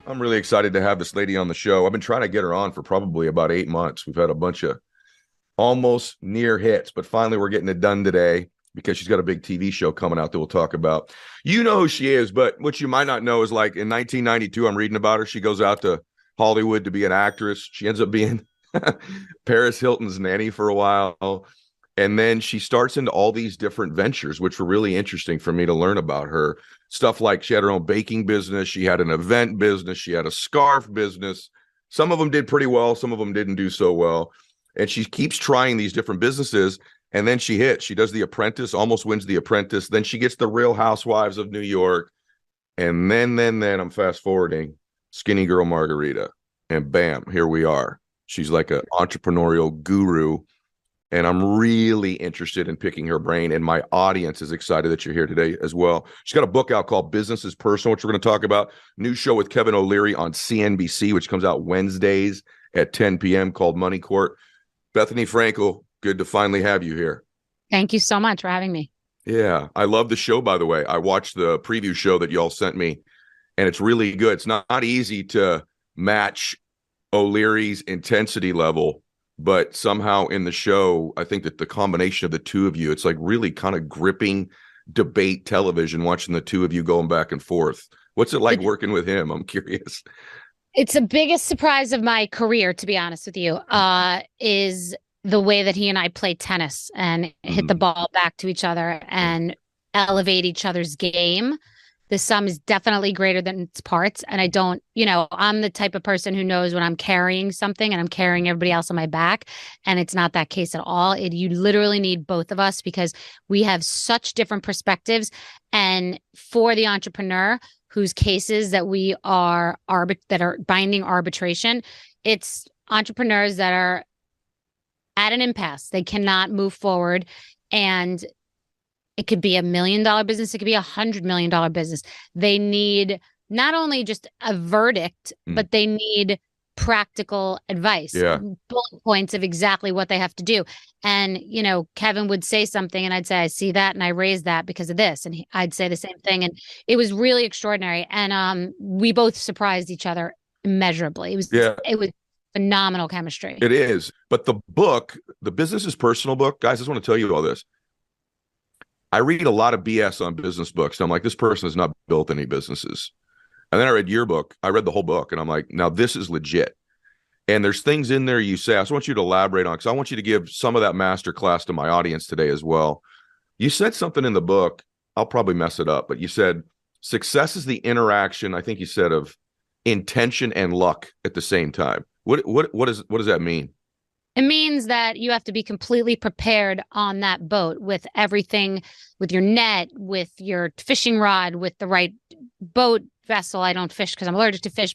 I'm really excited to have this lady on the show. I've been trying to get her on for probably about 8 months. We've had a bunch of almost near hits, but finally we're getting it done today because she's got a big TV show coming out that we'll talk about. You know who she is, but what you might not know is like in 1992, I'm reading about her. She goes out to Hollywood to be an actress. She ends up being Paris Hilton's nanny for a while. And then she starts into all these different ventures, which were really interesting for me to learn about her. Stuff like she had her own baking business. She had an event business. She had a scarf business. Some of them did pretty well. Some of them didn't do so well. And she keeps trying these different businesses. And then she hits. She does The Apprentice, almost wins The Apprentice. Then she gets The Real Housewives of New York. And then I'm fast forwarding Skinny Girl Margarita. And bam, here we are. She's like an entrepreneurial guru. And I'm really interested in picking her brain. And my audience is excited that you're here today as well. She's got a book out called Business is Personal, which we're going to talk about. New show with Kevin O'Leary on CNBC, which comes out Wednesdays at 10 p.m. called Money Court. Bethany Frankel, good to finally have you here. Thank you so much for having me. Yeah, I love the show, by the way. I watched the preview show that y'all sent me, and it's really good. It's not easy to match O'Leary's intensity level, but somehow in the show, I think that the combination of the two of you, it's like really kind of gripping debate television, watching the two of you going back and forth. What's it like working with him? I'm curious. It's the biggest surprise of my career, to be honest with you, is the way that he and I play tennis and hit the ball back to each other and elevate each other's game. The sum is definitely greater than its parts. And I don't, I'm the type of person who knows when I'm carrying something and I'm carrying everybody else on my back. And it's not that case at all. You literally need both of us because we have such different perspectives. And for the entrepreneur whose cases that we are that are binding arbitration, it's entrepreneurs that are at an impasse. They cannot move forward. And it could be $1 million business. It could be $100 million business. They need not only just a verdict, but they need practical advice, bullet points of exactly what they have to do. And, Kevin would say something and I'd say, I see that. And I raised that because of this. And I'd say the same thing. And it was really extraordinary. And we both surprised each other immeasurably. It was phenomenal chemistry. It is. But the book, the Business is Personal book, guys, I just want to tell you all this. I read a lot of BS on business books. And I'm like, this person has not built any businesses. And then I read your book. I read the whole book. And I'm like, now this is legit. And there's things in there you say, I just want you to elaborate on, because I want you to give some of that master class to my audience today as well. You said something in the book. I'll probably mess it up. But you said success is the interaction, I think you said, of intention and luck at the same time. What does that mean? It means that you have to be completely prepared on that boat with everything, with your net, with your fishing rod, with the right boat vessel. I don't fish because I'm allergic to fish,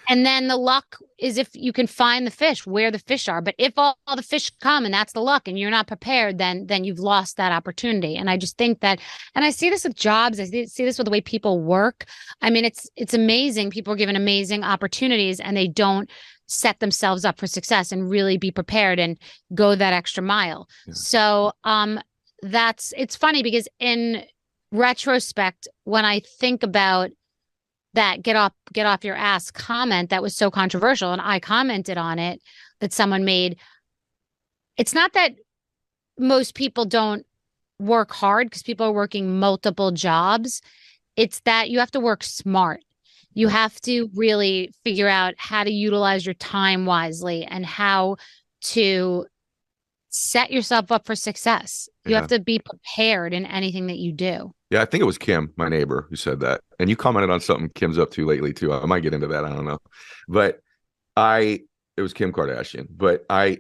and then the luck is if you can find the fish, where the fish are. But if all the fish come and that's the luck and you're not prepared, then you've lost that opportunity. And I just think that, and I see this with jobs. I see this with the way people work. I mean, it's amazing. People are given amazing opportunities and they don't set themselves up for success and really be prepared and go that extra mile. Yeah. So it's funny because in retrospect, when I think about that get off your ass comment that was so controversial and I commented on it, that someone made, it's not that most people don't work hard because people are working multiple jobs. It's that you have to work smart. You have to really figure out how to utilize your time wisely and how to set yourself up for success. You have to be prepared in anything that you do. Yeah, I think it was Kim, my neighbor, who said that. And you commented on something Kim's up to lately, too. I might get into that. I don't know. But it was Kim Kardashian. But I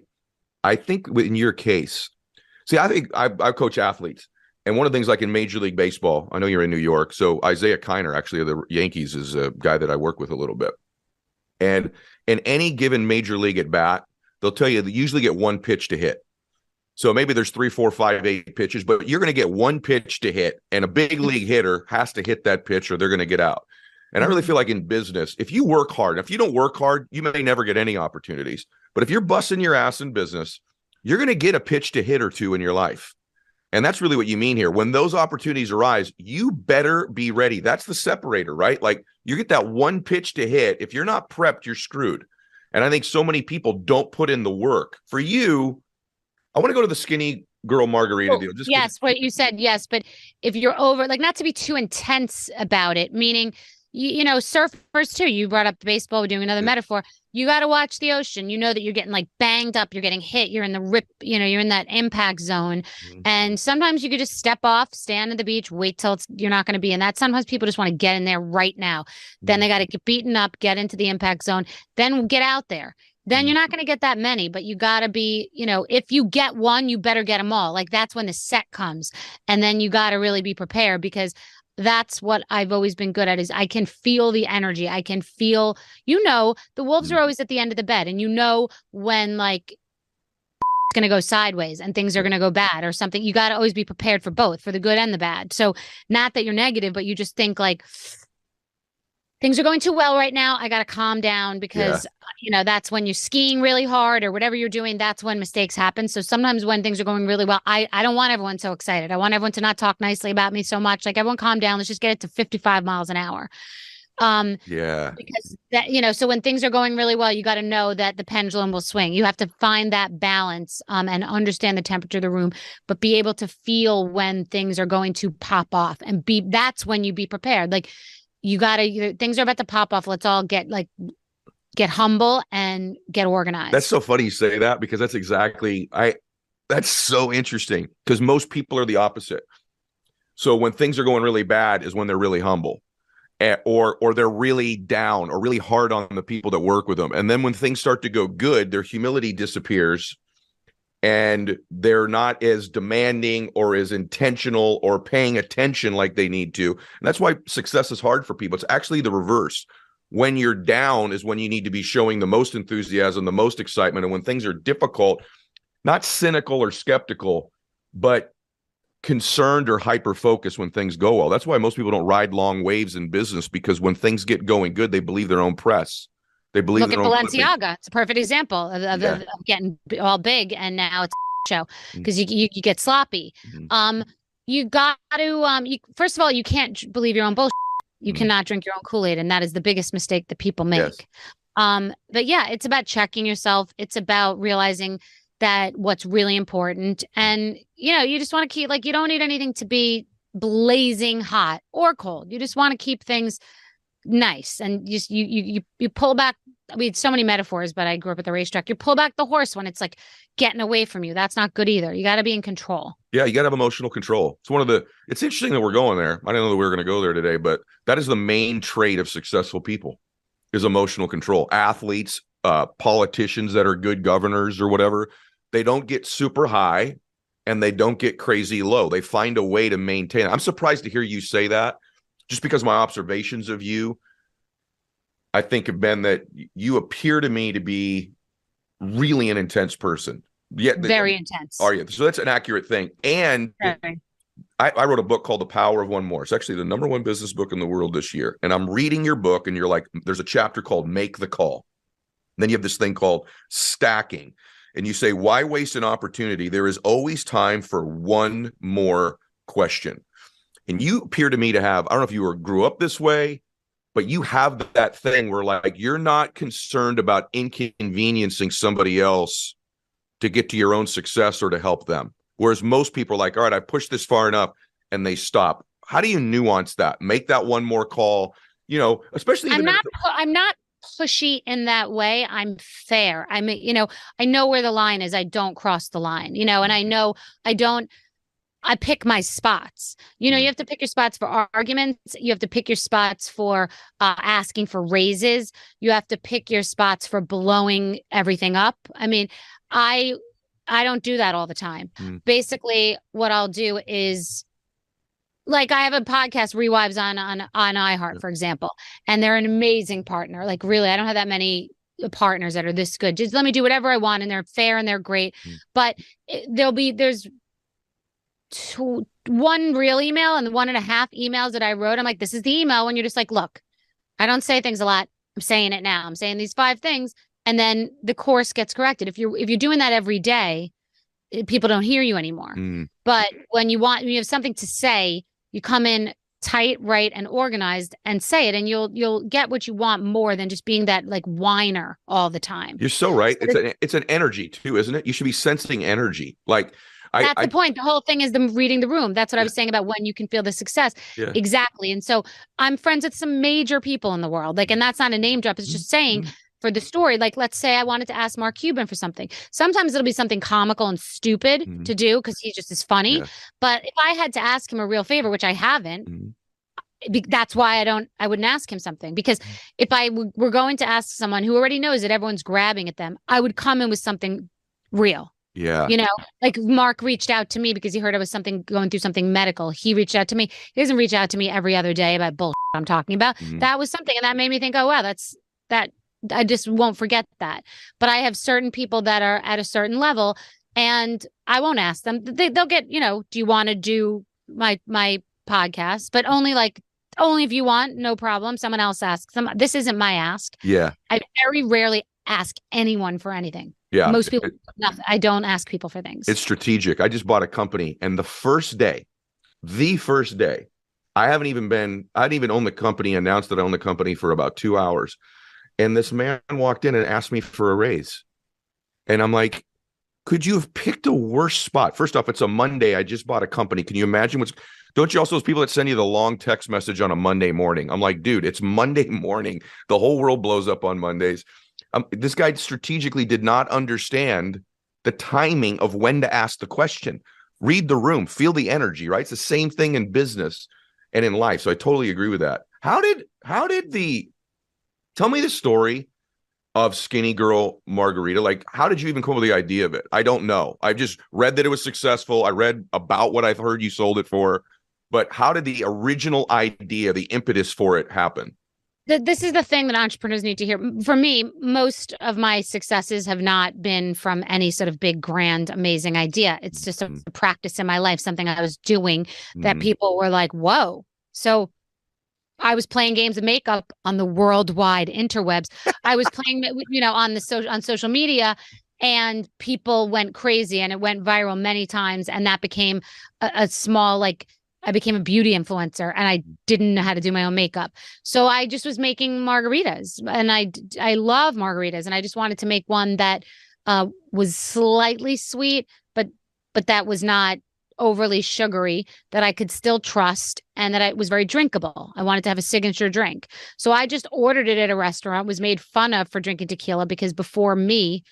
think in your case, see, I think I coach athletes. And one of the things, like in Major League Baseball, I know you're in New York. So Isaiah Kiner, actually, of the Yankees, is a guy that I work with a little bit. And in any given Major League at bat, they'll tell you they usually get one pitch to hit. So maybe there's 3, 4, 5, 8 pitches, but you're going to get one pitch to hit, and a big league hitter has to hit that pitch or they're going to get out. And I really feel like in business, if you work hard, if you don't work hard, you may never get any opportunities. But if you're busting your ass in business, you're going to get a pitch to hit or two in your life. And that's really what you mean here. When those opportunities arise, you better be ready. That's the separator, right? Like You get that one pitch to hit. If you're not prepped, you're screwed. And I think so many people don't put in the work. For you, I want to go to the skinny girl margarita deal. Yes, what you said, yes. But if you're over, like, not to be too intense about it, meaning, surfers too. You brought up the baseball, we're doing another metaphor. You got to watch the ocean. You know that you're getting like banged up, you're getting hit, you're in the rip, you're in that impact zone. And sometimes you could just step off, stand at the beach, wait till you're not going to be in that. Sometimes people just want to get in there right now. Then they got to get beaten up, get into the impact zone, then get out there. Then you're not going to get that many, but you got to be, if you get one, you better get them all. Like, that's when the set comes. And then you got to really be prepared, because that's what I've always been good at, is I can feel the energy. I can feel, the wolves are always at the end of the bed, and when like it's going to go sideways and things are going to go bad or something. You got to always be prepared for both, for the good and the bad. So not that you're negative, but you just think like, things are going too well right now. I got to calm down, because, that's when you're skiing really hard or whatever you're doing. That's when mistakes happen. So sometimes when things are going really well, I don't want everyone so excited. I want everyone to not talk nicely about me so much. Like, everyone calm down. Let's just get it to 55 miles an hour. Because that, so when things are going really well, you got to know that the pendulum will swing. You have to find that balance, and understand the temperature of the room, but be able to feel when things are going to pop off, and that's when you be prepared. Like, things are about to pop off. Let's all get humble and get organized. That's so funny you say that, because that's exactly, that's so interesting, because most people are the opposite. So when things are going really bad is when they're really humble, or they're really down or really hard on the people that work with them. And then when things start to go good, their humility disappears, and they're not as demanding or as intentional or paying attention like they need to. And that's why success is hard for people. It's actually the reverse. When you're down is when you need to be showing the most enthusiasm, the most excitement. And when things are difficult, not cynical or skeptical, but concerned or hyper-focused when things go well. That's why most people don't ride long waves in business, because when things get going good, they believe their own press. They believe Look at Balenciaga. It's a perfect example of getting all big, and now it's a show, because you get sloppy. You got to first of all, you can't believe your own bullshit. You cannot drink your own Kool-Aid, and that is the biggest mistake that people make. Yes. But yeah, it's about checking yourself. It's about realizing that what's really important, and you just want to keep, like, you don't need anything to be blazing hot or cold. You just want to keep things nice, and you pull back. We had so many metaphors, but I grew up at the racetrack. You pull back the horse when it's like getting away from you. That's not good either. You got to be in control. Yeah, you got to have emotional control. It's interesting that we're going there. I didn't know that we were going to go there today, but that is the main trait of successful people, is emotional control. Athletes, politicians that are good governors or whatever, they don't get super high and they don't get crazy low. They find a way to maintain it. I'm surprised to hear you say that, just because my observations of you, I think, have been that you appear to me to be really an intense person. Very intense. Are you? So that's an accurate thing. And I wrote a book called The Power of One More. It's actually the #1 business book in the world this year. And I'm reading your book, and you're like, there's a chapter called Make the Call. And then you have this thing called stacking. And you say, why waste an opportunity? There is always time for one more question. And you appear to me to have, I don't know if you grew up this way, but you have that thing where, like, you're not concerned about inconveniencing somebody else to get to your own success or to help them. Whereas most people are like, all right, I pushed this far enough, and they stop. How do you nuance that? Make that one more call, especially. I'm not pushy in that way. I'm fair. I know where the line is. I don't cross the line, and I pick my spots. You have to pick your spots for arguments. You have to pick your spots for asking for raises. You have to pick your spots for blowing everything up. I mean, I don't do that all the time. Basically, what I'll do is, like, I have a podcast, Rewives, on iHeart, for example, and they're an amazing partner. Like, really, I don't have that many partners that are this good. Just let me do whatever I want, and they're fair and they're great. But there's one real email and 1.5 emails that I wrote. I'm like, this is the email when you're just like, look, I don't say things a lot. I'm saying it now. I'm saying these 5 things. And then the course gets corrected. If you're doing that every day, people don't hear you anymore. But when you have something to say, you come in tight, right, and organized, and say it, and you'll get what you want more than just being that like whiner all the time. You're so right. It's an energy too, isn't it? You should be sensing energy. Like that's the point. The whole thing is reading the room. That's what I was saying about when you can feel the success. Yeah. Exactly. And so I'm friends with some major people in the world. Like, and that's not a name drop. It's just saying for the story, like, let's say I wanted to ask Mark Cuban for something. Sometimes it'll be something comical and stupid to do because he just is funny. Yeah. But if I had to ask him a real favor, which I haven't, that's why I wouldn't ask him something, because if I were going to ask someone who already knows that everyone's grabbing at them, I would come in with something real. Yeah. You know, like Mark reached out to me because he heard I was going through something medical. He reached out to me. He doesn't reach out to me every other day about bullshit I'm talking about. That was something, and that made me think, oh, wow, that I just won't forget that. But I have certain people that are at a certain level, and I won't ask them. They'll get, do you want to do my podcast? But only if you want, no problem. Someone else asks them. This isn't my ask. Yeah. I very rarely ask anyone for anything. Yeah. Most people, nothing. I don't ask people for things. It's strategic. I just bought a company, and the first day, I hadn't even owned the company, announced that I owned the company for about 2 hours. And this man walked in and asked me for a raise. And I'm like, could you have picked a worse spot? First off, it's a Monday. I just bought a company. Can you imagine don't you also, those people that send you the long text message on a Monday morning? I'm like, dude, it's Monday morning. The whole world blows up on Mondays. This guy strategically did not understand the timing of when to ask the question. Read the room, feel the energy, right? It's the same thing in business and in life. So I totally agree with that. Tell me the story of Skinny Girl Margarita. Like, how did you even come up with the idea of it? I don't know. I've just read that it was successful. I read about what I've heard you sold it for, but how did the original idea, the impetus for it happen? This is the thing that entrepreneurs need to hear. For me, most of my successes have not been from any sort of big, grand, amazing idea. It's just a practice in my life, something I was doing that people were like, whoa. So I was playing games of makeup on the worldwide interwebs. I was playing, on social media, and people went crazy, and it went viral many times. And that became a small, I became a beauty influencer, and I didn't know how to do my own makeup. So I just was making margaritas, and I love margaritas, and I just wanted to make one that was slightly sweet, but that was not overly sugary, that I could still trust, and that it was very drinkable. I wanted to have a signature drink. So I just ordered it at a restaurant, was made fun of for drinking tequila, because before me,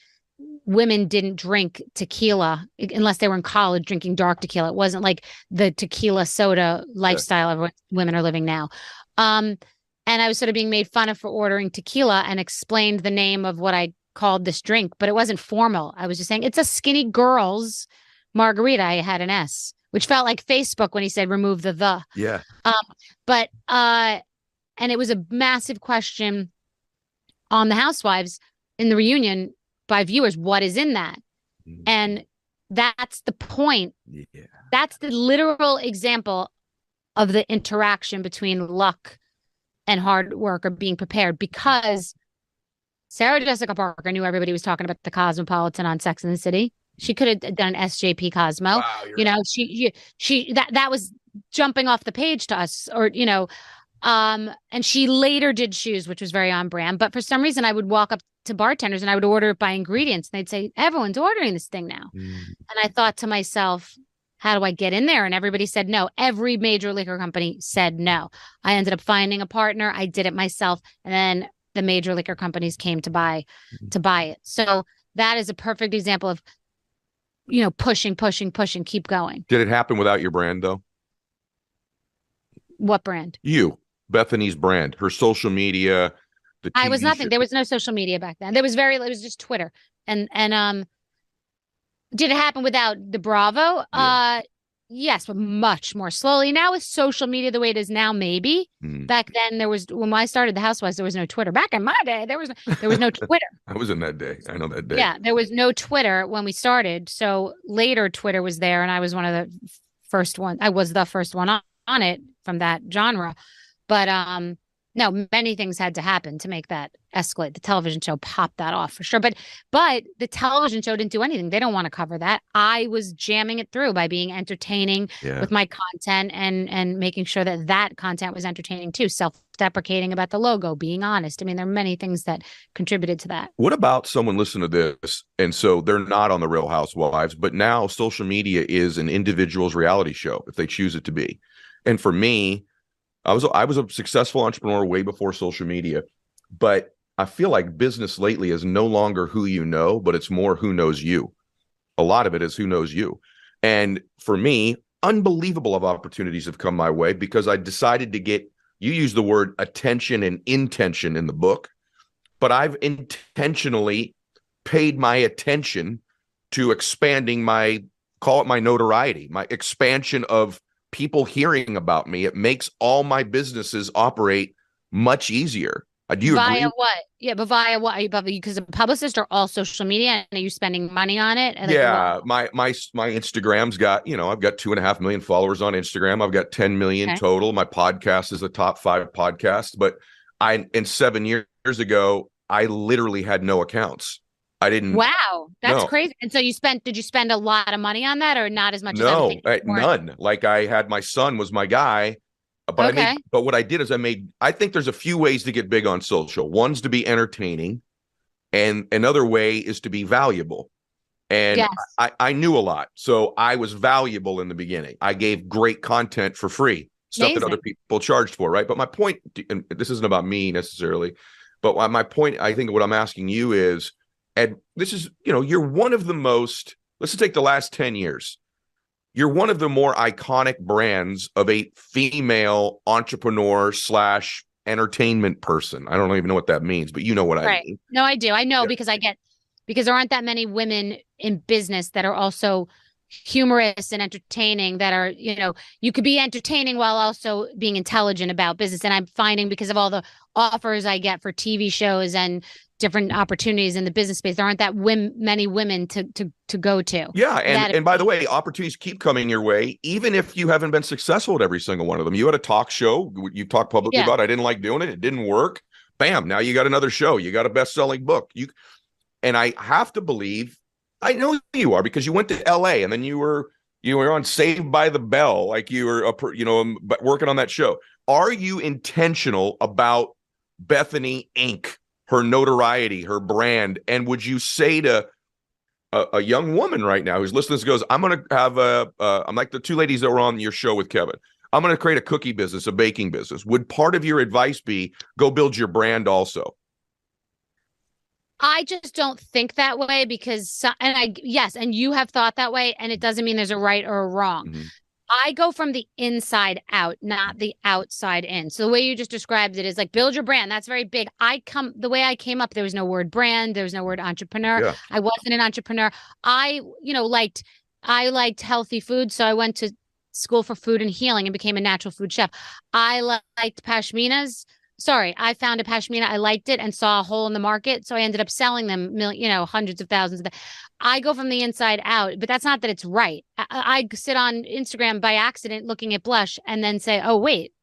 women didn't drink tequila unless they were in college drinking dark tequila. It wasn't like the tequila soda lifestyle of what women are living now. And I was sort of being made fun of for ordering tequila, and explained the name of what I called this drink, but it wasn't formal. I was just saying it's a skinny girl's margarita. I had an S, which felt like Facebook when he said remove the. Yeah. And it was a massive question on the Housewives in the reunion by viewers. What is in that? And that's the point. Yeah. That's the literal example of the interaction between luck and hard work or being prepared, because Sarah Jessica Parker knew everybody was talking about the Cosmopolitan on Sex and the City. She could have done SJP Cosmo. Wow, she that was jumping off the page to us, or and she later did shoes, which was very on brand. But for some reason, I would walk up to bartenders and I would order it by ingredients, and they'd say, everyone's ordering this thing now. And I thought to myself, how do I get in there? And everybody said no. Every major liquor company said no. I ended up finding a partner. I did it myself, and then the major liquor companies came to buy it. So that is a perfect example of pushing, keep going. Did it happen without your brand, though? What brand? You, Bethany's brand, her social media. I was nothing. There was no social media back then. It was just Twitter. And did it happen without the Bravo? Yeah. Yes, but much more slowly. Now with social media the way it is now, maybe. Back then when I started the Housewives, there was no Twitter. Back in my day, there was no Twitter. I was in that day. I know that day. Yeah, there was no Twitter when we started. So later Twitter was there, and I was one of the first ones. I was the first one on it from that genre. But No, many things had to happen to make that escalate. The television show popped that off for sure. But the television show didn't do anything. They don't want to cover that. I was jamming it through by being entertaining Yeah. with my content and making sure that that content was entertaining too. Self-deprecating about the logo, being honest. I mean, there are many things that contributed to that. What about someone listening to this and so they're not on the Real Housewives, but now social media is an individual's reality show if they choose it to be. And for me, I was a successful entrepreneur way before social media, but I feel like business lately is no longer who you know, but it's more who knows you. A lot of it is who knows you. And for me, unbelievable of opportunities have come my way because I decided to get, you use the word attention and intention in the book, but I've intentionally paid my attention to expanding call it my notoriety, my expansion of people hearing about me. It makes all my businesses operate much easier. Do you agree? Via what? Yeah, but via what? Are you because a publicist or all social media, and are you spending money on it? Like, yeah, my Instagram's got, I've got 2.5 million followers on Instagram. I've got 10 million total. My podcast is a top 5 podcast, but in 7 years ago, I literally had no accounts. I didn't. Wow, that's no. crazy. And so did you spend a lot of money on that or not as much as No, none? Like I had, my son was my guy, but but what I did is I think there's a few ways to get big on social. One's to be entertaining and another way is to be valuable. And yes. I knew a lot. So I was valuable in the beginning. I gave great content for free, stuff that other people charged for, right? But my point, and this isn't about me necessarily, but my point, I think what I'm asking you is, and this is, you're one of the most, let's just take the last 10 years. You're one of the more iconic brands of a female entrepreneur / entertainment person. I don't even know what that means, but you know what I mean. No, I do. I know because there aren't that many women in business that are also humorous and entertaining that are, you could be entertaining while also being intelligent about business. And I'm finding because of all the offers I get for TV shows and different opportunities in the business space, there aren't that many women to go to. Yeah. And by the way, opportunities keep coming your way, even if you haven't been successful at every single one of them. You had a talk show you talked publicly about. I didn't like doing it. It didn't work. Bam. Now you got another show. You got a best-selling book. And I have to believe, I know you are because you went to LA and then you were on Saved by the Bell, like you were, working on that show. Are you intentional about Bethany Inc., her notoriety, her brand? And would you say to a young woman right now who's listening to this goes, I'm going to have I'm like the two ladies that were on your show with Kevin. I'm going to create a cookie business, a baking business. Would part of your advice be go build your brand also? I just don't think that way because, and you have thought that way, and it doesn't mean there's a right or a wrong. Mm-hmm. I go from the inside out, not the outside in. So the way you just described it is like build your brand. That's very big. The way I came up, there was no word brand. There was no word entrepreneur. Yeah. I wasn't an entrepreneur. I liked healthy food. So I went to school for food and healing and became a natural food chef. I liked pashminas. I found a pashmina. I liked it and saw a hole in the market. So I ended up selling them, hundreds of thousands of them. I go from the inside out, but that's not that it's right. I sit on Instagram by accident looking at blush and then say, oh, wait,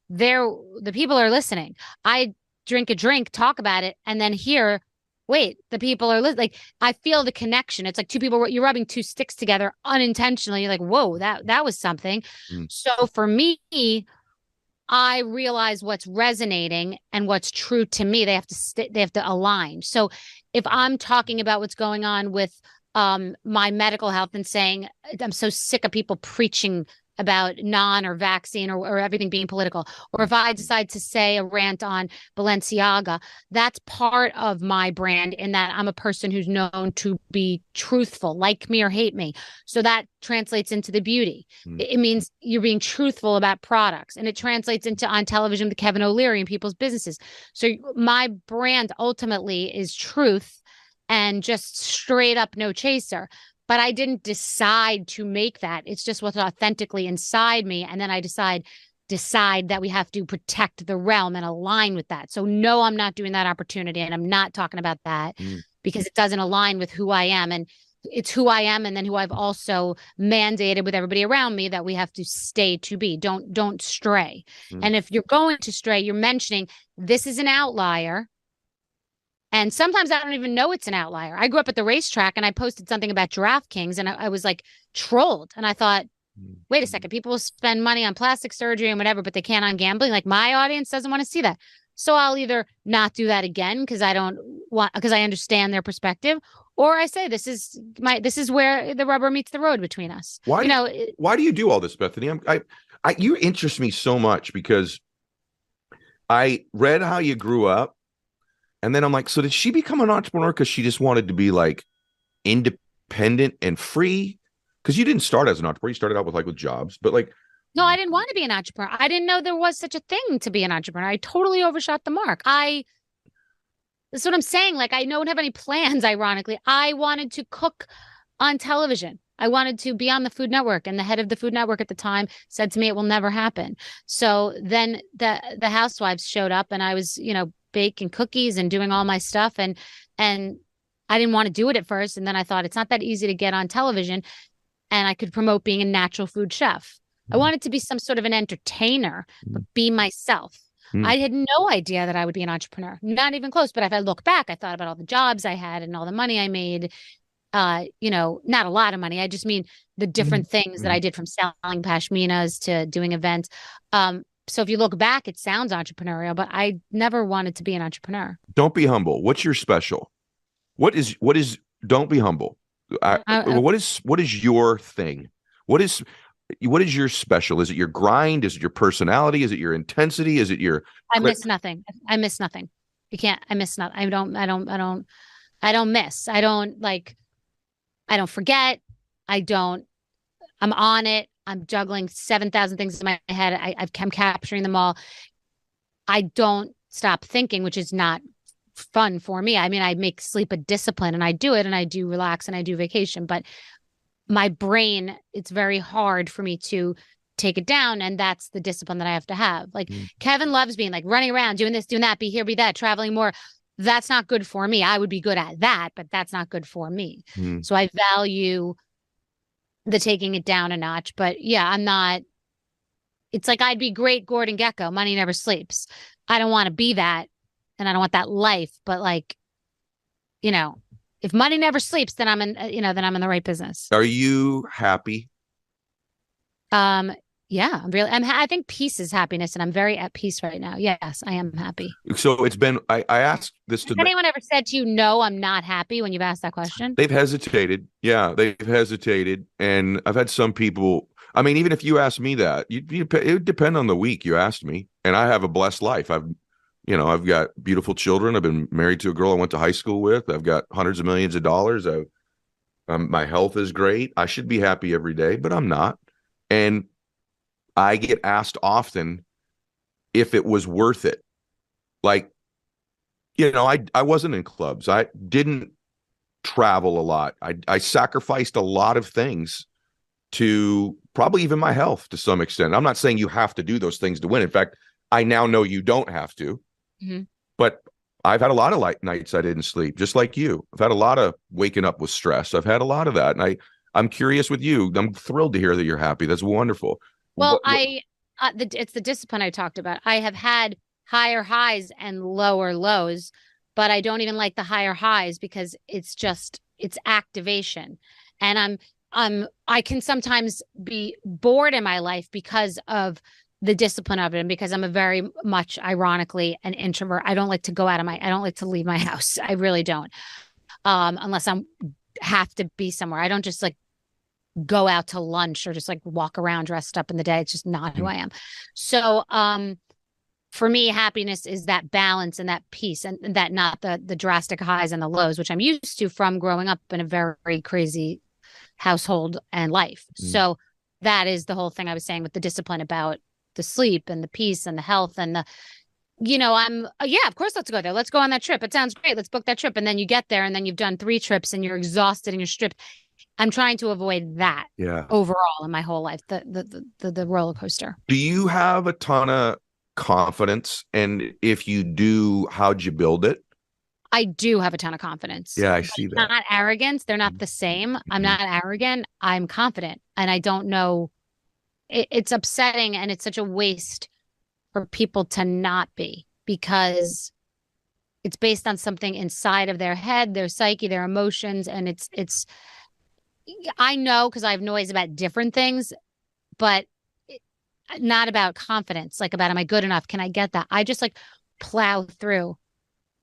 the people are listening. I drink a drink, talk about it, and then hear, wait, the people are listening. Like I feel the connection. It's like two people, you're rubbing two sticks together unintentionally. You're like, whoa, that was something. So for me, I realize what's resonating and what's true to me. They have to align. So if I'm talking about what's going on with my medical health and saying, I'm so sick of people preaching about or vaccine or everything being political, or if I decide to say a rant on Balenciaga, that's part of my brand in that I'm a person who's known to be truthful, like me or hate me. So that translates into the beauty. It means you're being truthful about products, and it translates into on television with Kevin O'Leary and people's businesses. So my brand ultimately is truth and just straight up no chaser. But I didn't decide to make that. It's just what's authentically inside me. And then I decide that we have to protect the realm and align with that. So no, I'm not doing that opportunity. And I'm not talking about that because it doesn't align with who I am. And it's who I am, and then who I've also mandated with everybody around me that we have to stay to be. Don't stray. And if you're going to stray, you're mentioning this is an outlier. And sometimes I don't even know it's an outlier. I grew up at the racetrack and I posted something about DraftKings and I was like trolled. And I thought, wait a second, people will spend money on plastic surgery and whatever, but they can't on gambling. Like my audience doesn't want to see that. So I'll either not do that again because I understand their perspective, or I say this is where the rubber meets the road between us. Why do you do all this, Bethany? You interest me so much because I read how you grew up. And then I'm like, so did she become an entrepreneur because she just wanted to be like independent and free? Because you didn't start as an entrepreneur. You started out with jobs, but like. No, I didn't want to be an entrepreneur. I didn't know there was such a thing to be an entrepreneur. I totally overshot the mark. That's what I'm saying. Like, I don't have any plans, ironically. I wanted to cook on television. I wanted to be on the Food Network, and the head of the Food Network at the time said to me, it will never happen. So then the housewives showed up and I was, baking cookies and doing all my stuff. And I didn't want to do it at first. And then I thought it's not that easy to get on television and I could promote being a natural food chef. I wanted to be some sort of an entertainer, but be myself. I had no idea that I would be an entrepreneur, not even close. But if I look back, I thought about all the jobs I had and all the money I made. Not a lot of money. I just mean the different things that I did, from selling pashminas to doing events. So if you look back, it sounds entrepreneurial, but I never wanted to be an entrepreneur. Don't be humble. What's your special? What is, don't be humble. What is your thing? What is your special? Is it your grind? Is it your personality? Is it your intensity? Is it your? I miss nothing. I miss nothing. You can't. I miss nothing. I don't miss. I don't forget. I'm on it. I'm juggling 7,000 things in my head. I'm capturing them all. I don't stop thinking, which is not fun for me. I mean, I make sleep a discipline and I do it and I do relax and I do vacation, but my brain, it's very hard for me to take it down. And that's the discipline that I have to have. Like Kevin loves being like running around, doing this, doing that, be here, be that, traveling more. That's not good for me. I would be good at that, but that's not good for me. So I value the taking it down a notch. But yeah, I'm not, it's like I'd be great Gordon Gekko, money never sleeps. I don't want to be that. And I don't want that life. But if money never sleeps, then I'm in the right business. Are you happy? Yeah, I think peace is happiness, and I'm very at peace right now. Yes, I am happy. So it's been, I asked this to. Has anyone ever said to you, no, I'm not happy, when you've asked that question? They've hesitated. Yeah, they've hesitated. And I've had some people, I mean, even if you asked me that, it would depend on the week you asked me. And I have a blessed life. I've got beautiful children. I've been married to a girl I went to high school with. I've got hundreds of millions of dollars. My health is great. I should be happy every day, but I'm not. And I get asked often if it was worth it. I wasn't in clubs. I didn't travel a lot. I sacrificed a lot of things to probably even my health to some extent. I'm not saying you have to do those things to win. In fact, I now know you don't have to. But I've had a lot of nights I didn't sleep, just like you. I've had a lot of waking up with stress. I've had a lot of that. And I'm curious with you. I'm thrilled to hear that you're happy. That's wonderful. Well, it's the discipline I talked about. I have had higher highs and lower lows, but I don't even like the higher highs because it's activation. And I can sometimes be bored in my life because of the discipline of it. And because I'm a very much, ironically, an introvert. I don't like to I don't like to leave my house. I really don't. Unless have to be somewhere. I don't just go out to lunch or just walk around dressed up in the day. It's just not who I am. So for me, happiness is that balance and that peace, and that not the drastic highs and the lows, which I'm used to from growing up in a very crazy household and life. So that is the whole thing I was saying with the discipline about the sleep and the peace and the health and the, of course, let's go there. Let's go on that trip. It sounds great. Let's book that trip. And then you get there and then you've done 3 trips and you're exhausted and you're stripped. I'm trying to avoid that overall in my whole life, the roller coaster. Do you have a ton of confidence? And if you do, how'd you build it? I do have a ton of confidence. Yeah, I But see it's that. not arrogance. They're not the same. I'm Mhm. not arrogant. I'm confident. And I don't know. It's upsetting and it's such a waste for people to not be because it's based on something inside of their head, their psyche, their emotions. And I know because I have noise about different things, but not about confidence, like about, am I good enough? Can I get that? I just like plow through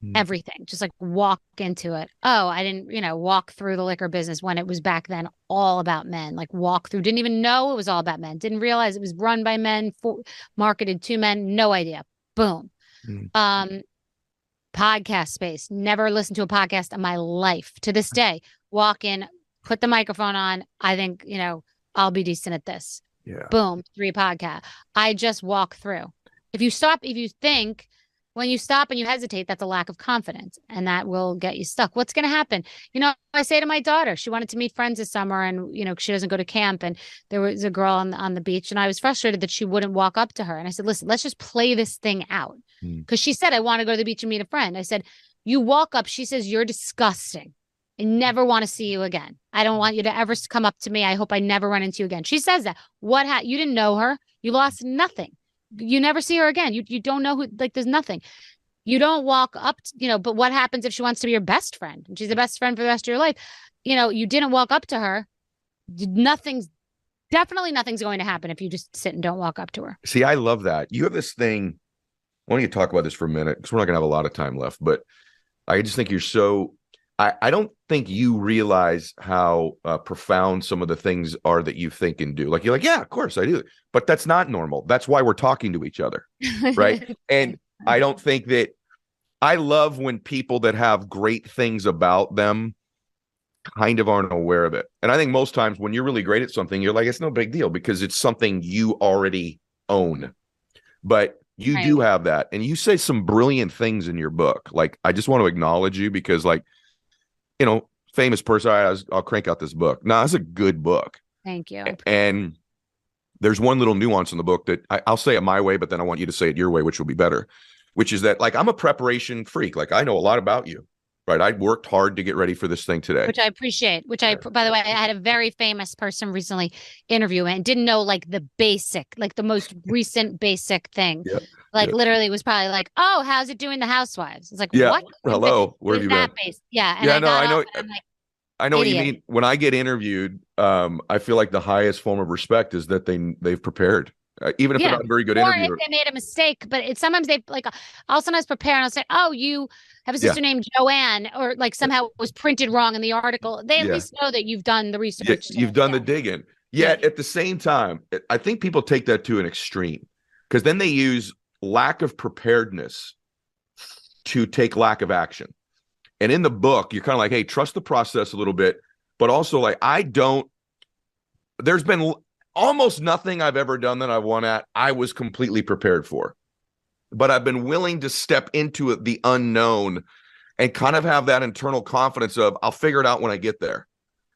Mhm. everything, just like walk into it. Oh, I didn't, walk through the liquor business when it was back then all about men, like walk through, didn't even know it was all about men, didn't realize it was run by men, marketed to men, no idea. Boom. Mhm. Um, Podcast space, never listened to a podcast in my life. To this day, walk in, put the microphone on. I think, I'll be decent at this. Yeah. Boom, 3 podcasts. I just walk through. If you think, when you stop and you hesitate, that's a lack of confidence and that will get you stuck. What's going to happen? I say to my daughter, she wanted to meet friends this summer and, she doesn't go to camp. And there was a girl on the beach and I was frustrated that she wouldn't walk up to her. And I said, listen, let's just play this thing out. Mhm. Because she said, I want to go to the beach and meet a friend. I said, you walk up. She says, you're disgusting. I never want to see you again. I don't want you to ever come up to me. I hope I never run into you again. She says that. You didn't know her. You lost nothing. You never see her again. You don't know who, like, there's nothing. You don't walk up, but what happens if she wants to be your best friend? And she's the best friend for the rest of your life. You didn't walk up to her. Definitely nothing's going to happen if you just sit and don't walk up to her. See, I love that. You have this thing. I want you to talk about this for a minute because we're not going to have a lot of time left, but I just think you're so, I don't think you realize how profound some of the things are that you think and do. Like, you're like, yeah, of course I do. But that's not normal. That's why we're talking to each other. Right. And I don't think that, I love when people that have great things about them kind of aren't aware of it. And I think most times when you're really great at something, you're like, it's no big deal because it's something you already own. But you do have that. And you say some brilliant things in your book. Like, I just want to acknowledge you because, like, famous person, I'll crank out this book. No, it's a good book. Thank you. And there's one little nuance in the book that I'll say it my way, but then I want you to say it your way, which will be better, which is that, like, I'm a preparation freak. Like, I know a lot about you, right? I worked hard to get ready for this thing today. Which I appreciate, by the way, I had a very famous person recently interview and didn't know like the most recent basic thing. Yeah. Like literally was probably like, oh, how's it doing the housewives? It's like, yeah. what? Hello. Where have you been? Yeah. And yeah, I no, got I know. up and I'm like, I know what you mean. When I get interviewed, I feel like the highest form of respect is that they've prepared. Even if they're not a very good interviewer. Or if they made a mistake, but sometimes they like, I'll sometimes prepare and I'll say, oh, you have a sister named Joanne, or like somehow it was printed wrong in the article. They at least know that you've done the research. You've done the digging. Yet at the same time, I think people take that to an extreme because then they use lack of preparedness to take lack of action. And in the book, you're kind of like, hey, trust the process a little bit, but also like, there's been almost nothing I've ever done that I won at I was completely prepared for. But I've been willing to step into the unknown and kind of have that internal confidence of, I'll figure it out when I get there.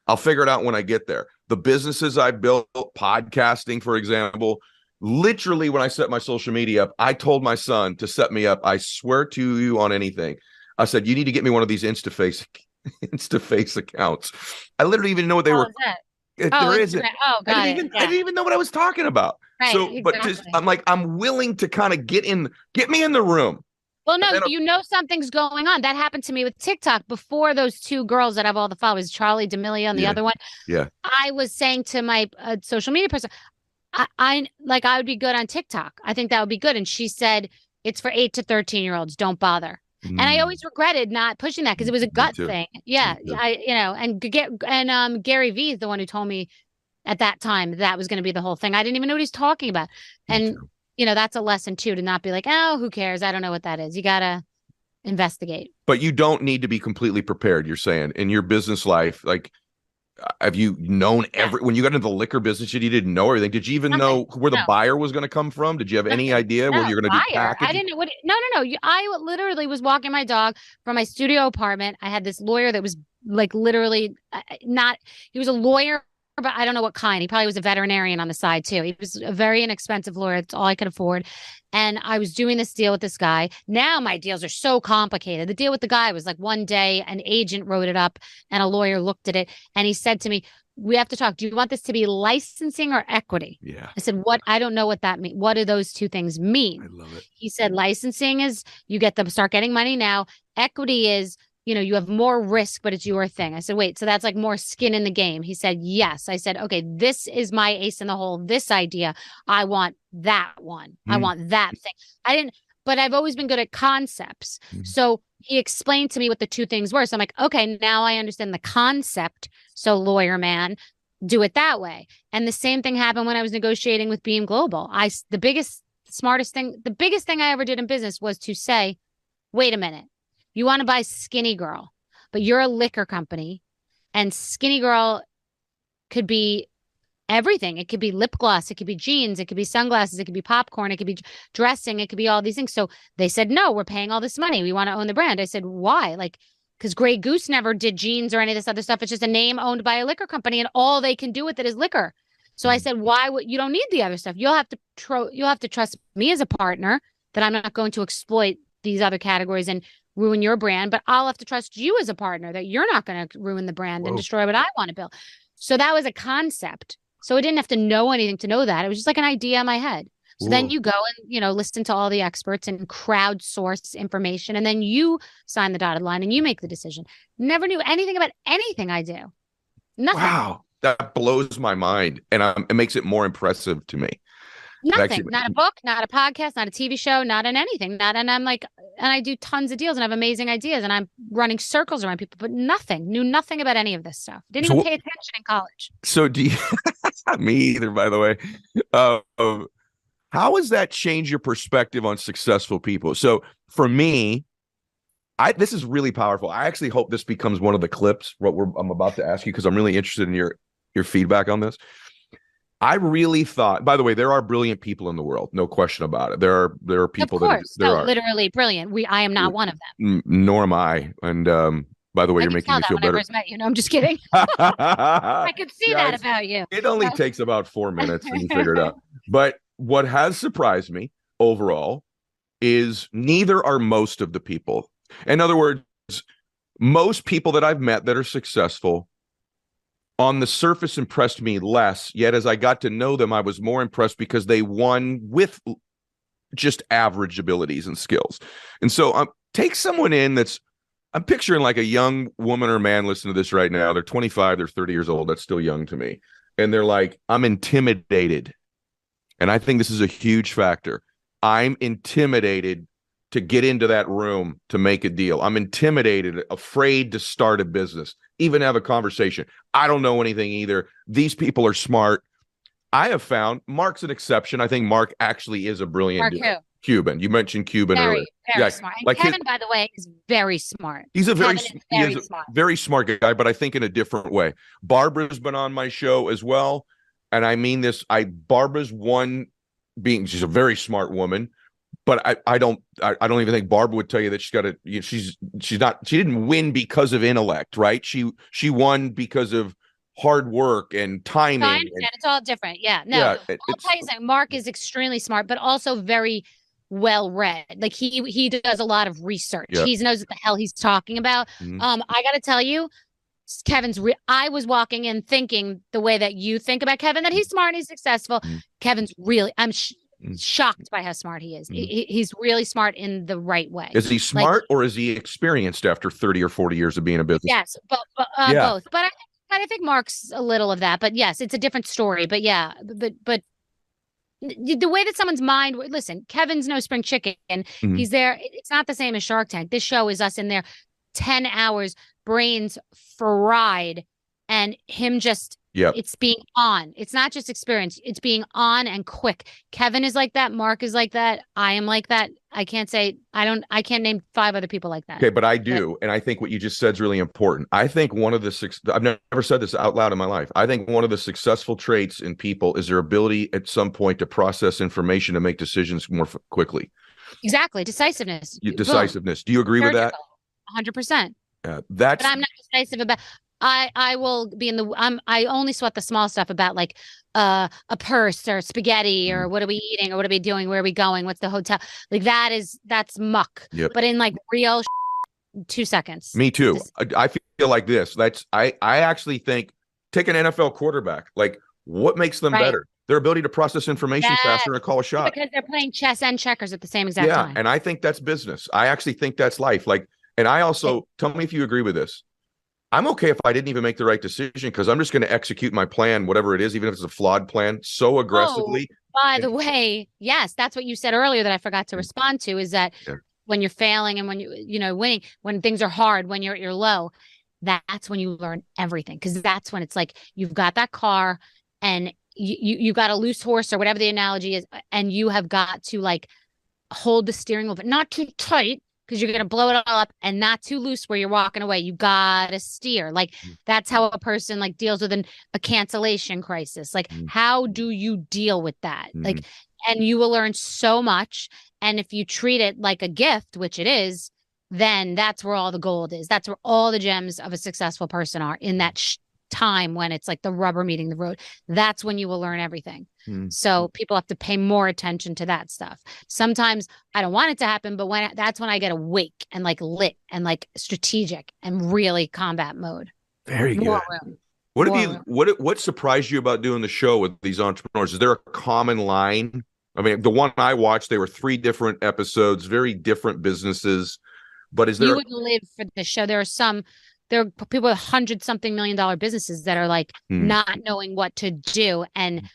The businesses I built, podcasting, for example, literally when I set my social media up, I told my son to set me up. I swear to you on anything. I said, you need to get me one of these Instaface accounts. I literally didn't know what they were. There isn't. Oh, got I didn't even know what I was talking about. Right, so, exactly. But just, I'm like, I'm willing to kind of get me in the room. Well, no, something's going on. That happened to me with TikTok before those 2 girls that have all the followers, Charlie D'Amelio and the other one. Yeah. I was saying to my social media person, I would be good on TikTok. I think that would be good. And she said, it's for 8 to 13-year-olds. Don't bother. And I always regretted not pushing that because it was a gut thing. Yeah. And Gary Vee is the one who told me at that time that was going to be the whole thing. I didn't even know what he's talking about. And, that's a lesson too, to not be like, oh, who cares? I don't know what that is. You got to investigate. But you don't need to be completely prepared. You're saying in your business life, like, have you known when you got into the liquor business, you didn't know everything? Did you even know where the buyer was going to come from? Did you have any idea where you're going to do packaging? I didn't know what. No. I literally was walking my dog from my studio apartment. I had this lawyer that was like literally he was a lawyer but I don't know what kind. He probably was a veterinarian on the side too. He was a very inexpensive lawyer. It's all I could afford. And I was doing this deal with this guy. Now my deals are so complicated. The deal with the guy was like one day an agent wrote it up and a lawyer looked at it and he said to me, we have to talk. Do you want this to be licensing or equity? Yeah. I said, what? I don't know what that means. What do those two things mean? I love it. He said, licensing is you get them start getting money now. Equity is, you have more risk, but it's your thing. I said, wait, so that's like more skin in the game. He said, yes. I said, okay, this is my ace in the hole. This idea. I want that one. I want that thing. But I've always been good at concepts. So he explained to me what the two things were. So I'm like, okay, now I understand the concept. So lawyer man, do it that way. And the same thing happened when I was negotiating with Beam Global. The biggest thing I ever did in business was to say, wait a minute, you want to buy Skinny Girl, but you're a liquor company and Skinny Girl could be everything. It could be lip gloss. It could be jeans. It could be sunglasses. It could be popcorn. It could be dressing. It could be all these things. So they said, no, we're paying all this money. We want to own the brand. I said, why? Like, because Grey Goose never did jeans or any of this other stuff. It's just a name owned by a liquor company and all they can do with it is liquor. So I said, why would you don't need the other stuff? You'll have to trust me as a partner that I'm not going to exploit these other categories and ruin your brand, but I'll have to trust you as a partner that you're not going to ruin the brand and destroy what I want to build. So that was a concept. So I didn't have to know anything to know that. It was just like an idea in my head. So then you go and, listen to all the experts and crowdsource information. And then you sign the dotted line and you make the decision. Never knew anything about anything I do. Nothing. Wow. That blows my mind. And it makes it more impressive to me. Nothing. Not a book, not a podcast, not a TV show, not in anything. And I'm like, and I do tons of deals and I have amazing ideas and I'm running circles around people, but knew nothing about any of this stuff. Didn't even pay attention in college. So do you, me either, by the way. How has that changed your perspective on successful people? So for me, this is really powerful. I actually hope this becomes one of the clips, I'm about to ask you, because I'm really interested in your feedback on this. I really thought, by the way, there are brilliant people in the world, no question about it. There are people literally brilliant. I am not one of them. Nor am I. And by the way, you're making me feel better. I first met you. No, I'm just kidding. I could see that about you. It only takes about 4 minutes and you figure it out. But what has surprised me overall is neither are most of the people. In other words, most people that I've met that are successful on the surface impressed me less, yet as I got to know them, I was more impressed because they won with just average abilities and skills. And so take someone in I'm picturing like a young woman or man listening to this right now. They're 25, they're 30 years old. That's still young to me. And they're like, I'm intimidated. And I think this is a huge factor. I'm intimidated to get into that room to make a deal. I'm intimidated, afraid to start a business, even have a conversation. I don't know anything either. These people are smart. I have found Mark's an exception. I think Mark actually is a brilliant Cuban. You mentioned Cuban earlier. Very smart. And like Kevin, by the way, is very smart. He's a very smart guy, but I think in a different way. Barbara's been on my show as well. And I mean this, Barbara's she's a very smart woman. But I don't even think Barbara would tell you that she didn't win because of intellect, right? She won because of hard work and timing. I understand. It's all different. Yeah. No, I'll tell you something. Mark is extremely smart, but also very well read. Like he does a lot of research. Yeah. He knows what the hell he's talking about. Mm-hmm. I got to tell you, I was walking in thinking the way that you think about Kevin, that he's smart and he's successful. Mm-hmm. Kevin's really, I'm shocked by how smart he is. He's really smart in the right way. Is he smart or is he experienced after 30 or 40 years of being in business? Yes, both. But I think Mark's a little of that. But yes, it's a different story. But yeah, but the way that someone's mind. Listen, Kevin's no spring chicken. Mm-hmm. He's there. It's not the same as Shark Tank. This show is us in there, 10 hours, brains fried, and him just. Yeah, it's being on. It's not just experience. It's being on and quick. Kevin is like that. Mark is like that. I am like that. I can't name 5 other people like that. Okay, but I do. And I think what you just said is really important. I think I've never said this out loud in my life. I think one of the successful traits in people is their ability at some point to process information and make decisions more quickly. Exactly. Decisiveness. Decisiveness. Do you agree with that? 100%. But I'm not decisive about. I will be in the I only sweat the small stuff about like a purse or spaghetti or what are we eating or what are we doing, where are we going, what's the hotel, like that's muck. Yep. But in like real 2 seconds. Me too. This, I feel like this. I actually think take an NFL quarterback. Like what makes them right. better? Their ability to process information faster and call a shot. Because they're playing chess and checkers at the same exact Yeah, time. and I think that's business. I actually think that's life. Like, and I also tell me if you agree with this. I'm okay if I didn't even make the right decision because I'm just going to execute my plan, whatever it is, even if it's a flawed plan, so aggressively. By the way, yes, that's what you said earlier that I forgot to respond to is that when you're failing and when you winning, when things are hard, when you're at your low, that's when you learn everything. Because that's when it's like you've got that car and you got a loose horse or whatever the analogy is, and you have got to like hold the steering wheel, but not too tight because you're going to blow it all up, and not too loose where you're walking away. You got to steer. Like that's how a person like deals with a cancellation crisis. Like how do you deal with that? Like, and you will learn so much. And if you treat it like a gift, which it is, then that's where all the gold is. That's where all the gems of a successful person are in that time when it's like the rubber meeting the road. That's when you will learn everything. So people have to pay more attention to that stuff. Sometimes I don't want it to happen, but that's when I get awake and like lit and like strategic and really combat mode. Very good. What surprised you about doing the show with these entrepreneurs? Is there a common line? I mean, the one I watched, they were 3 different episodes, very different businesses. But is there you would live for the show? There are people with $100-something million businesses that are like not knowing what to do. And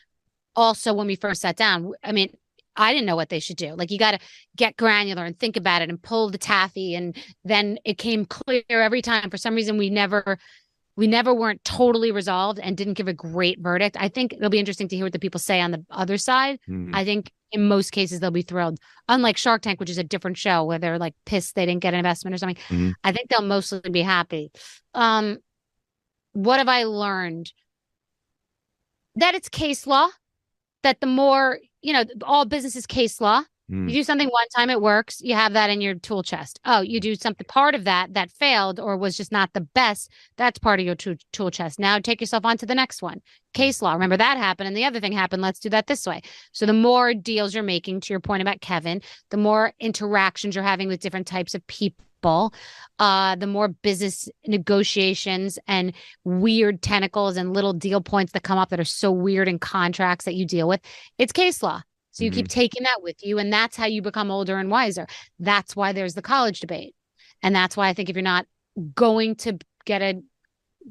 also when we first sat down, I mean, I didn't know what they should do. Like you got to get granular and think about it and pull the taffy. And then it came clear every time. For some reason, we never weren't totally resolved and didn't give a great verdict. I think it'll be interesting to hear what the people say on the other side. I think in most cases they'll be thrilled. Unlike Shark Tank, which is a different show where they're like pissed they didn't get an investment or something. I think they'll mostly be happy. What have I learned? That it's case law. That the more, all business is case law. You do something one time, it works. You have that in your tool chest. Oh, you do something, part of that failed or was just not the best. That's part of your tool chest. Now take yourself on to the next one. Case law. Remember that happened and the other thing happened. Let's do that this way. So the more deals you're making, to your point about Kevin, the more interactions you're having with different types of people, the more business negotiations and weird tentacles and little deal points that come up that are so weird in contracts that you deal with. It's case law. So you keep taking that with you, and that's how you become older and wiser. That's why there's the college debate. And that's why I think if you're not going to get a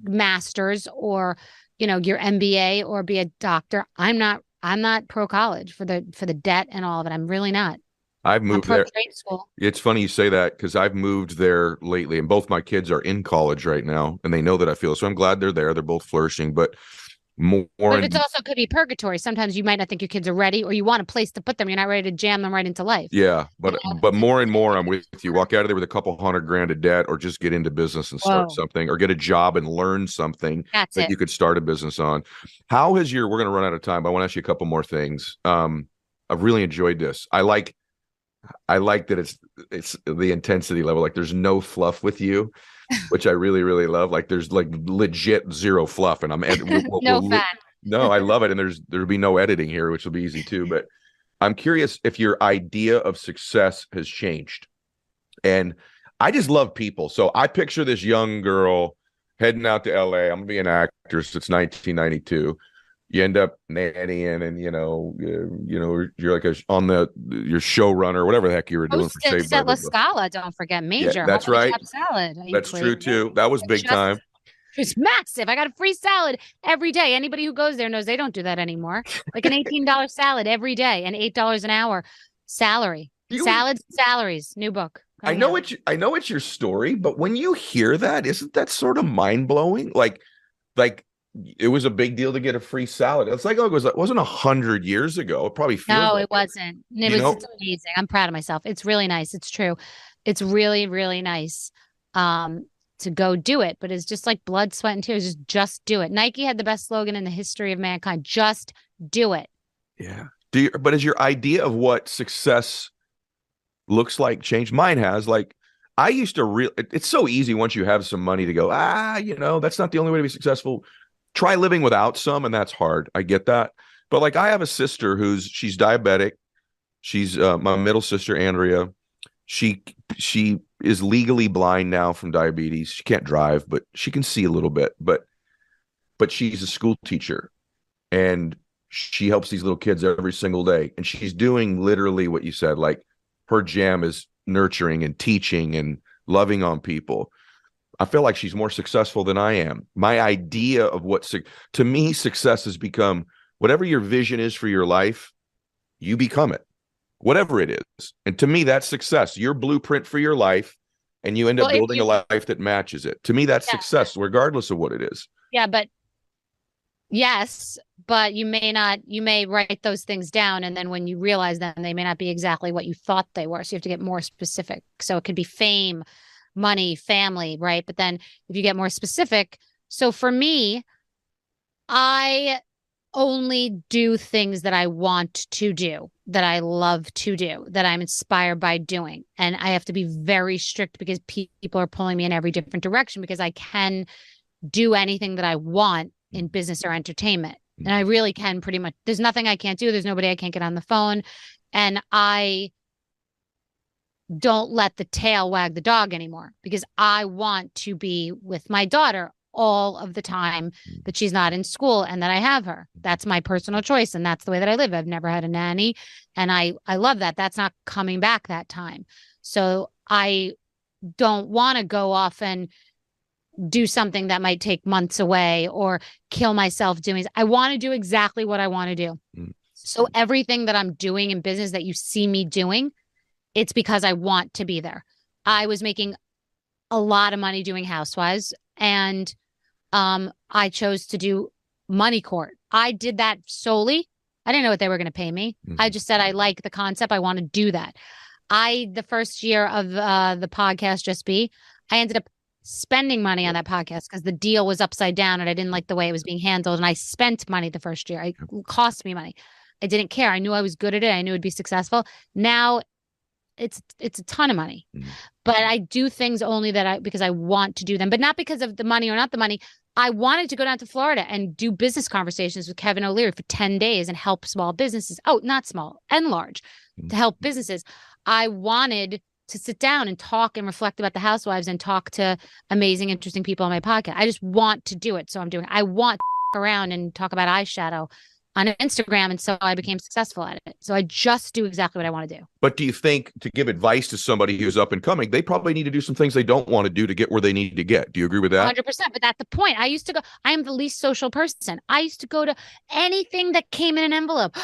master's or, your MBA or be a doctor, I'm not pro college for the debt and all of it. I'm really not. I've moved there. Trade school. It's funny you say that because I've moved there lately, and both my kids are in college right now, and they know that I feel so. I'm glad they're there. They're both flourishing, but But it also could be purgatory. Sometimes you might not think your kids are ready, or you want a place to put them. You're not ready to jam them right into life. Yeah, but more and more, I'm with you. Walk out of there with a couple $100,000 of debt, or just get into business and start something, or get a job and learn something that you could start a business on. How has we're going to run out of time, but I want to ask you a couple more things. I've really enjoyed this. I like that it's the intensity level. Like there's no fluff with you, which I really, really love. Like there's like legit zero fluff, and no, I love it. And there'll be no editing here, which will be easy too. But I'm curious if your idea of success has changed. And I just love people. So I picture this young girl heading out to LA. I'm gonna be an actor since 1992. You end up nannying, and you're like your showrunner, whatever the heck you were doing for Saved by La Scala. Don't forget, major. Yeah, that's right. Salad. That's true too. That was big time. It's massive. I got a free salad every day. Anybody who goes there knows they don't do that anymore. Like an $18 salad every day and $8 an hour salary. Salads, salaries. New book. I know it's your story, but when you hear that, isn't that sort of mind blowing? Like it was a big deal to get a free salad. It's like, it wasn't 100 years ago. It probably feels no, like it wasn't. It's amazing. I'm proud of myself. It's really nice. It's true. It's really, really nice to go do it. But it's just like blood, sweat, and tears. Just do it. Nike had the best slogan in the history of mankind. Just do it. Yeah. But has your idea of what success looks like changed? Mine has. Like, I used to it's so easy once you have some money to go, that's not the only way to be successful. Try living without some, and that's hard. I get that. But like I have a sister she's diabetic. She's my middle sister, Andrea. She is legally blind now from diabetes. She can't drive, but she can see a little bit. But she's a school teacher, and she helps these little kids every single day. And she's doing literally what you said. Like her jam is nurturing and teaching and loving on people. I feel like she's more successful than I am. My idea of to me, success has become whatever your vision is for your life, you become it, whatever it is. And to me, that's success. Your blueprint for your life, and you end up building a life that matches it. To me, that's success, regardless of what it is. Yeah, but yes, but you may write those things down, and then when you realize them, they may not be exactly what you thought they were. So you have to get more specific. So it could be fame, money, family, right? But then if you get more specific, so for me, I only do things that I want to do, that I love to do, that I'm inspired by doing. And I have to be very strict because people are pulling me in every different direction, because I can do anything that I want in business or entertainment. And I really can pretty much. There's nothing I can't do. There's nobody I can't get on the phone. And I don't let the tail wag the dog anymore, because I want to be with my daughter all of the time that she's not in school and that I have her. That's my personal choice. And that's the way that I live. I've never had a nanny. And I love that. That's not coming back that time. So I don't want to go off and do something that might take months away or kill myself doing. I want to do exactly what I want to do. So everything that I'm doing in business that you see me doing, it's because I want to be there. I was making a lot of money doing Housewives, and I chose to do Money Court. I did that solely. I didn't know what they were going to pay me. I just said, I like the concept. I want to do that. The first year of the podcast, Just Be, I ended up spending money on that podcast because the deal was upside down and I didn't like the way it was being handled. And I spent money the first year. It cost me money. I didn't care. I knew I was good at it. I knew it'd be successful. Now it's a ton of money, but I do things only because I want to do them, but not because of the money or not the money. I wanted to go down to Florida and do business conversations with Kevin O'Leary for 10 days and help small businesses. Oh, not small and large, to help businesses. I wanted to sit down and talk and reflect about the Housewives and talk to amazing, interesting people on my podcast. I just want to do it. So I'm doing it. I want to around and talk about eyeshadow on Instagram. And so I became successful at it. So I just do exactly what I want to do. But do you think, to give advice to somebody who's up and coming, they probably need to do some things they don't want to do to get where they need to get? Do you agree with that? 100%. But that's the point. I am the least social person. I used to go to anything that came in an envelope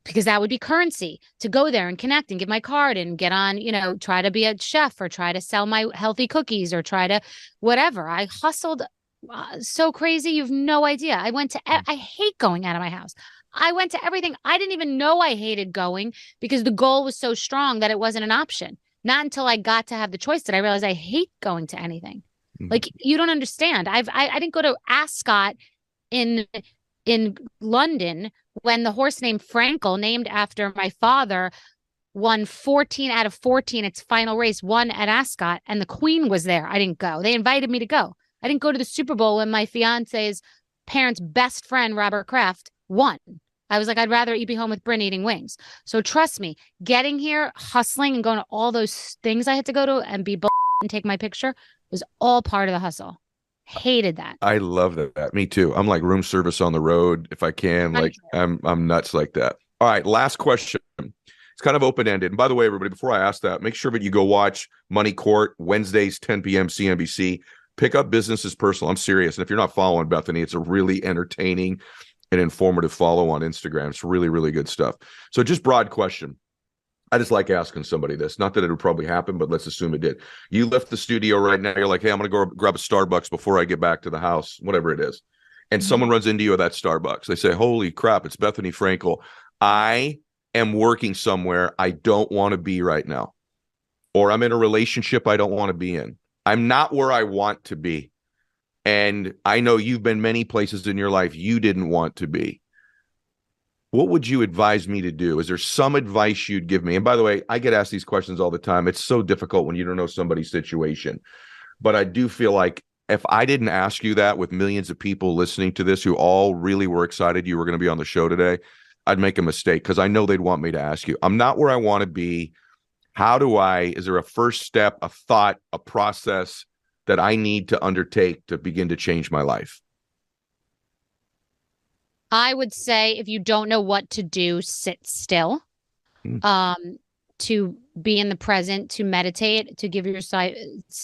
because that would be currency, to go there and connect and give my card and get on, try to be a chef or try to sell my healthy cookies or try to whatever. I hustled so crazy. You have no idea. I hate going out of my house. I went to everything. I didn't even know I hated going because the goal was so strong that it wasn't an option. Not until I got to have the choice did I realize I hate going to anything. Like, you don't understand. I didn't go to Ascot in London when the horse named Frankel, named after my father, won 14 out of 14 its final race, won at Ascot, and the Queen was there. I didn't go. They invited me to go. I didn't go to the Super Bowl when my fiance's parents' best friend, Robert Kraft, won. I was like, I'd rather be home with Bryn eating wings. So trust me, getting here, hustling and going to all those things I had to go to and be and take my picture was all part of the hustle. Hated that. I love that. Me too. I'm like room service on the road if I can. Like I'm nuts like that. All right, last question. It's kind of open-ended. And by the way, everybody, before I ask that, make sure that you go watch Money Court Wednesdays, 10 p.m. CNBC. Pick up Business is Personal. I'm serious. And if you're not following Bethany, it's a really entertaining and informative follow on Instagram. It's really, really good stuff. So just broad question. I just like asking somebody this. Not that it would probably happen, but let's assume it did. You left the studio right now. You're like, hey, I'm going to go grab a Starbucks before I get back to the house, whatever it is. And someone runs into you at that Starbucks. They say, holy crap, it's Bethany Frankel. I am working somewhere I don't want to be right now. Or I'm in a relationship I don't want to be in. I'm not where I want to be. And I know you've been many places in your life you didn't want to be. what would you advise me to do? Is there some advice you'd give me? And by the way, I get asked these questions all the time. It's so difficult when you don't know somebody's situation. But I do feel like if I didn't ask you that with millions of people listening to this who all really were excited you were going to be on the show today, I'd make a mistake because I know they'd want me to ask you. I'm not where I want to be. Is there a first step, a thought, a process that I need to undertake to begin to change my life? I would say if you don't know what to do, sit still. To be in the present, to meditate, to give your side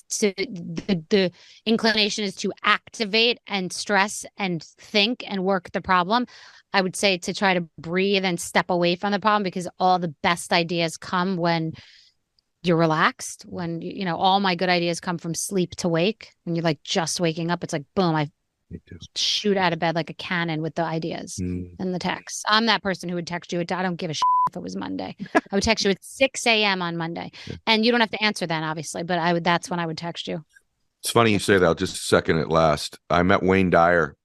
to the inclination is to activate and stress and think and work the problem. I would say to try to breathe and step away from the problem, because all the best ideas come when you're relaxed. When all my good ideas come from sleep to wake. When you're like just waking up, it's like boom, I shoot out of bed like a cannon with the ideas and the texts. I'm that person who would text you. I don't give a shit if it was Monday. I would text you at 6 a.m. on Monday. And you don't have to answer then, obviously, but that's when I would text you. It's funny you say that. I'll just second it last. I met Wayne Dyer,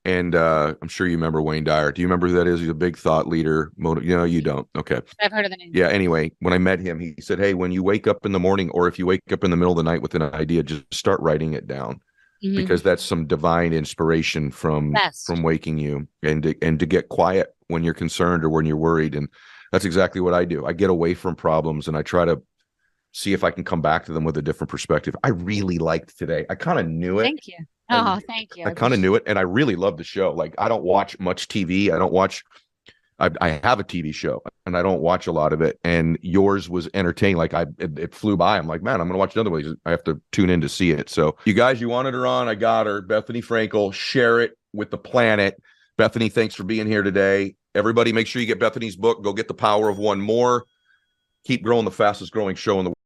and I'm sure you remember Wayne Dyer. Do you remember who that is? He's a big thought leader. You don't. Okay. I've heard of the name. Yeah. Anyway, when I met him, he said, hey, when you wake up in the morning, or if you wake up in the middle of the night with an idea, just start writing it down. Because that's some divine inspiration from waking you, and to get quiet when you're concerned or when you're worried. And that's exactly what I do. I get away from problems and I try to see if I can come back to them with a different perspective. I really liked today. I kind of knew it. Thank you. Oh, thank you. I kind of knew it. And I really love the show. Like, I don't watch much TV. I have a TV show and I don't watch a lot of it. And yours was entertaining. Like it flew by. I'm like, man, I'm going to watch another one. I have to tune in to see it. So you guys, you wanted her on. I got her. Bethany Frankel. Share it with the planet. Bethany, thanks for being here today. Everybody, make sure you get Bethany's book. Go get The Power of One More. Keep growing the fastest growing show in the world.